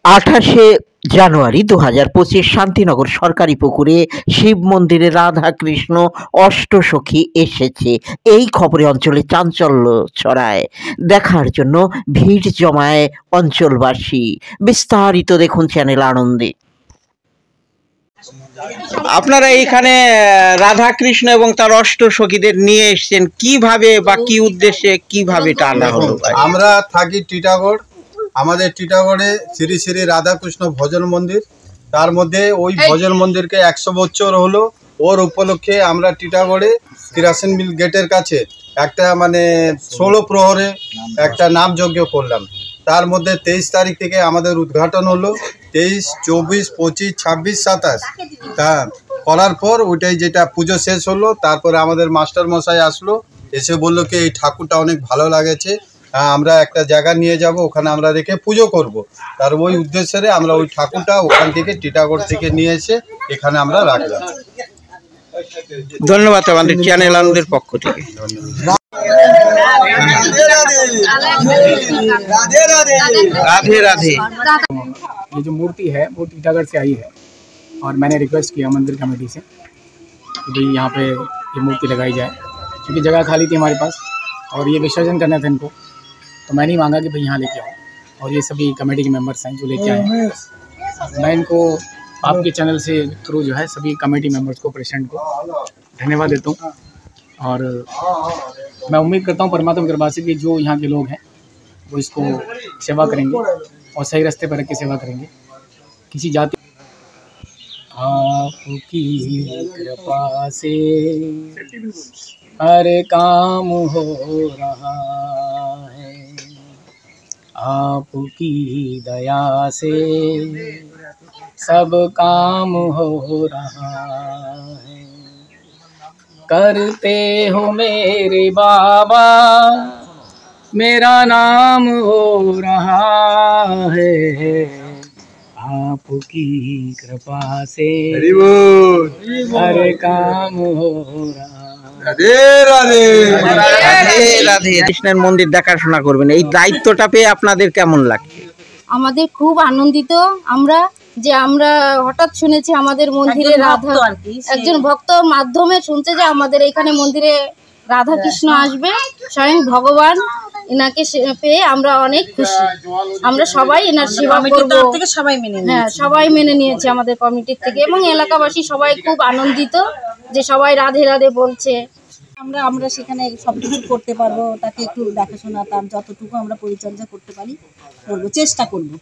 28 জানুয়ারি 2025 শান্তিনগর সরকারি পুকুরে শিব মন্দিরে রাধা কৃষ্ণ অষ্টসখী এসেছে। এই খবরে অঞ্চলে চাঞ্চল্য ছড়ায়। দেখার জন্য ভিড় জমায় অঞ্চলবাসী। বিস্তারিত দেখুন চ্যানেল আনন্দে। আপনারা এইখানে রাধা কৃষ্ণ এবং তার অষ্টসখীদের নিয়ে এসেছেন, কিভাবে বা কি উদ্দেশ্যে, কিভাবে টানা হলো? আমরা থাকি টিটাগড়। আমাদের টিটাগড়ে শ্রী শ্রী রাধাকৃষ্ণ ভজন মন্দির, তার মধ্যে ওই ভজন মন্দিরকে 100 বছর হলো। ওর উপলক্ষে আমরা টিটাগড়ে কিরাসিন মিল গেটের কাছে একটা 16 প্রহরে একটা নামযজ্ঞ করলাম। তার মধ্যে 23 তারিখ থেকে আমাদের উদ্ঘাটন হলো। 23, 24, 25, 26, 27 তা করার পর ওইটাই যেটা পুজো শেষ হলো। তারপরে আমাদের মাস্টার মশাই আসলো, এসে বললো কি এই ঠাকুরটা অনেক ভালো লাগেছে, আমরা একটা জায়গা নিয়ে যাব, ওখানে আমরা রেখে পুজো করব। তার ওই উদ্দেশ্যে আমরা ওই ঠাকুরটা ওখান থেকে টিটাগড় থেকে নিয়ে এসে এখানে আমরা রাখলাম। ধন্যবাদ আমাদের চ্যানেল আনন্দের পক্ষ থেকে। राधे राधे। ये जो मूर्ति है वो टीटागढ़ से आई है और मैंने रिक्वेस्ट किया मंदिर कमेटी से कि भाई यहाँ पे ये मूर्ति लगाई जाए, क्योंकि जगह खाली थी हमारे पास और ये विसर्जन करना था इनको, तो मैंने ही मांगा कि भाई यहाँ लेके आओ। और ये सभी कमेटी के मेंबर्स हैं जो लेके आए हैं। मैं इनको आपके चैनल से थ्रू जो है सभी कमेटी मेंबर्स को, प्रेसिडेंट को धन्यवाद देता हूँ। और मैं उम्मीद करता हूँ परमात्मा की कृपा से कि जो यहाँ के लोग हैं वो इसको सेवा करेंगे और सही रास्ते पर रख के सेवा करेंगे। किसी जाति आपकी कृपा से हर काम हो रहा है, आपकी दया से सब काम हो रहा है। करते हो मेरे बाबा, मेरा नाम हो रहा है, आपकी कृपा से हर काम हो रहा है। রাধে রাধে রাধে রাধে। কৃষ্ণের মন্দির দেখাশোনা করবেন, এই দায়িত্বটা পেয়ে আপনাদের কেমন লাগছে? আমাদের খুব আনন্দিত আমরা হঠাৎ শুনেছি আমাদের মন্দিরে রাধা, একজন ভক্তর মাধ্যমে শুনছে যে আমাদের এখানে মন্দিরে রাধা কৃষ্ণ আসবে, স্বয়ং ভগবান। এনাকে পেয়ে আমরা অনেক খুশি। আমরা সবাই এনার সেবা করব, সবাই মেনে নিয়েছে আমাদের কমিটির থেকে, এবং এলাকাবাসী সবাই খুব আনন্দিত যে সবাই রাধে রাধে বলছে। আমরা সেখানে সব কিছু করতে পারবো, তাকে একটু দেখাশোনা, তার যতটুকু আমরা পরিচর্যা করতে পারি করবো, চেষ্টা করবো।